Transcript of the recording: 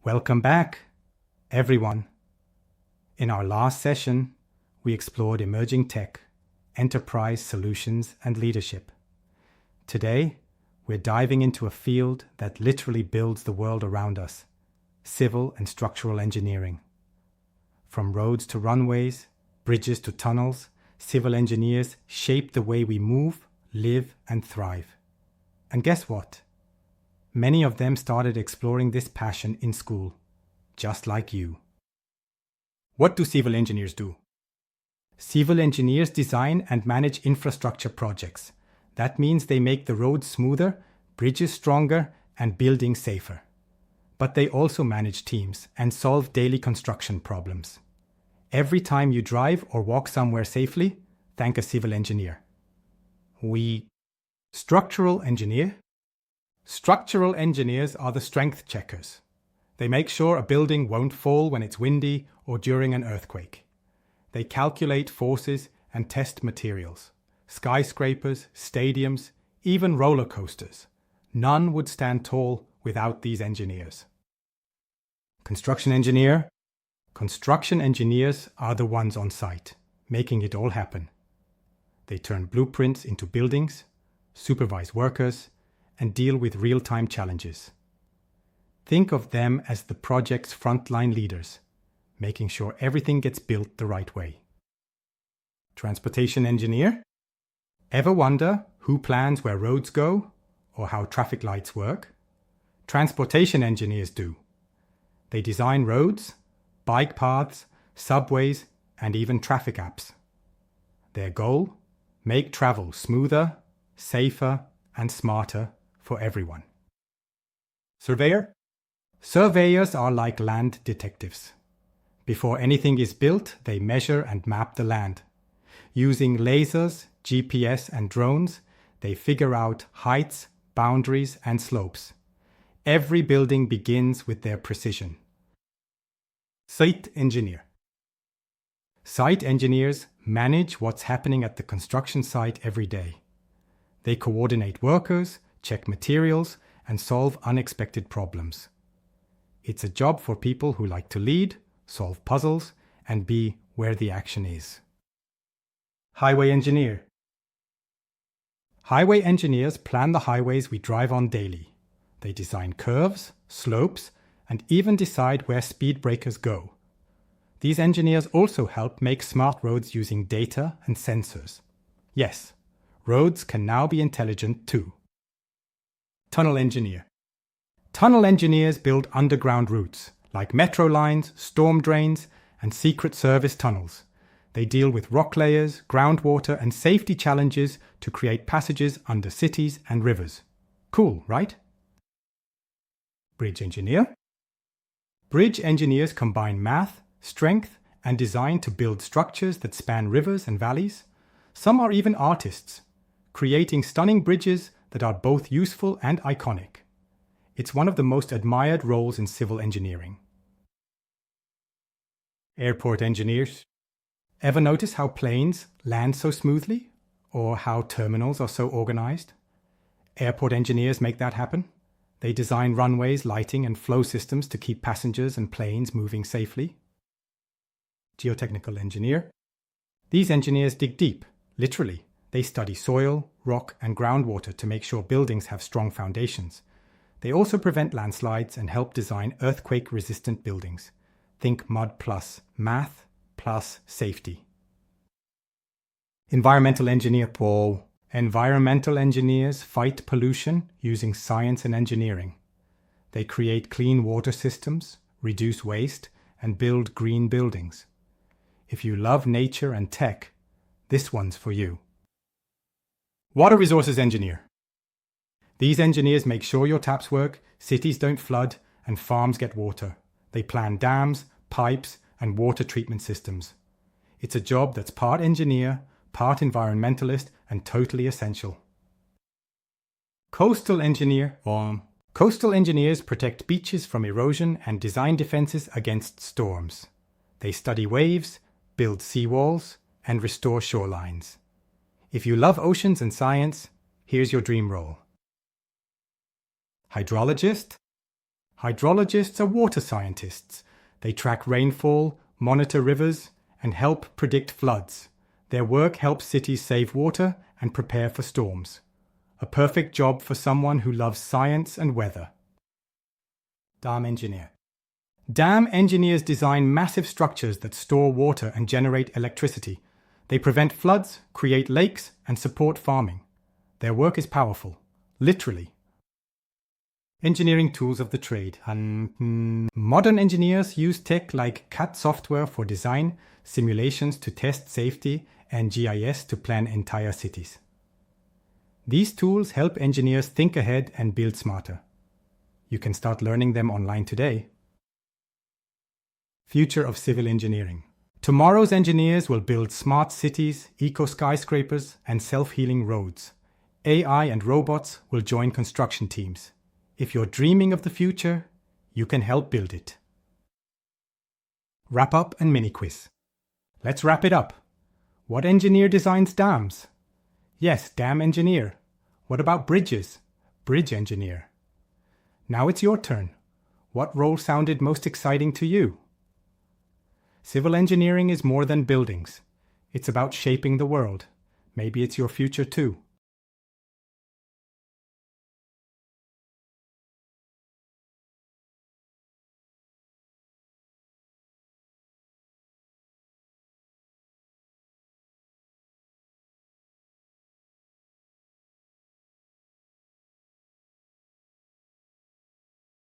Welcome back, everyone. In our last session, we explored emerging tech, enterprise solutions, and leadership. Today, we're diving into a field that literally builds the world around us, civil and structural engineering. From roads to runways, bridges to tunnels, civil engineers shape the way we move, live, and thrive. And guess what? Many of them started exploring this passion in school, just like you. What do civil engineers do? Civil engineers design and manage infrastructure projects. That means they make the roads smoother, bridges stronger, and buildings safer. But they also manage teams and solve daily construction problems. Every time you drive or walk somewhere safely, thank a civil engineer. Structural engineer? Structural engineers are the strength checkers. They make sure a building won't fall when it's windy or during an earthquake. They calculate forces and test materials. Skyscrapers, stadiums, even roller coasters. None would stand tall without these engineers. Construction engineer? Construction engineers are the ones on site, making it all happen. They turn blueprints into buildings, supervise workers, and deal with real-time challenges. Think of them as the project's frontline leaders, making sure everything gets built the right way. Transportation engineer? Ever wonder who plans where roads go or how traffic lights work? Transportation engineers do. They design roads, bike paths, subways, and even traffic apps. Their goal? Make travel smoother, safer, and smarter for everyone. Surveyor? Surveyors are like land detectives. Before anything is built, they measure and map the land. Using lasers, GPS, and drones, they figure out heights, boundaries, and slopes. Every building begins with their precision. Site engineer. Site engineers manage what's happening at the construction site every day. They coordinate workers, check materials, and solve unexpected problems. It's a job for people who like to lead, solve puzzles, and be where the action is. Highway engineer. Highway engineers plan the highways we drive on daily. They design curves, slopes, and even decide where speed breakers go. These engineers also help make smart roads using data and sensors. Yes, roads can now be intelligent too. Tunnel engineer. Tunnel engineers build underground routes, like metro lines, storm drains, and secret service tunnels. They deal with rock layers, groundwater, and safety challenges to create passages under cities and rivers. Cool, right? Bridge engineer. Bridge engineers combine math, strength, and design to build structures that span rivers and valleys. Some are even artists, creating stunning bridges that are both useful and iconic. It's one of the most admired roles in civil engineering. Airport engineers. Ever notice how planes land so smoothly? Or how terminals are so organized? Airport engineers make that happen. They design runways, lighting, and flow systems to keep passengers and planes moving safely. Geotechnical engineer. These engineers dig deep, literally. They study soil, rock, and groundwater to make sure buildings have strong foundations. They also prevent landslides and help design earthquake-resistant buildings. Think mud plus math plus safety. Environmental engineer. Environmental engineers fight pollution using science and engineering. They create clean water systems, reduce waste, and build green buildings. If you love nature and tech, this one's for you. Water resources engineer. These engineers make sure your taps work, cities don't flood, and farms get water. They plan dams, pipes, and water treatment systems. It's a job that's part engineer, part environmentalist, and totally essential. Coastal engineer. Coastal engineers protect beaches from erosion and design defenses against storms. They study waves, build seawalls, and restore shorelines. If you love oceans and science, here's your dream role. Hydrologist. Hydrologists are water scientists. They track rainfall, monitor rivers, and help predict floods. Their work helps cities save water and prepare for storms. A perfect job for someone who loves science and weather. Dam engineer. Dam engineers design massive structures that store water and generate electricity. They prevent floods, create lakes, and support farming. Their work is powerful, literally. Engineering tools of the trade. Modern engineers use tech like CAD software for design, simulations to test safety, and GIS to plan entire cities. These tools help engineers think ahead and build smarter. You can start learning them online today. Future of civil engineering. Tomorrow's engineers will build smart cities, eco-skyscrapers, and self-healing roads. AI and robots will join construction teams. If you're dreaming of the future, you can help build it. Wrap up and mini quiz. Let's wrap it up. What engineer designs dams? Yes, dam engineer. What about bridges? Bridge engineer. Now it's your turn. What role sounded most exciting to you? Civil engineering is more than buildings. It's about shaping the world. Maybe it's your future too.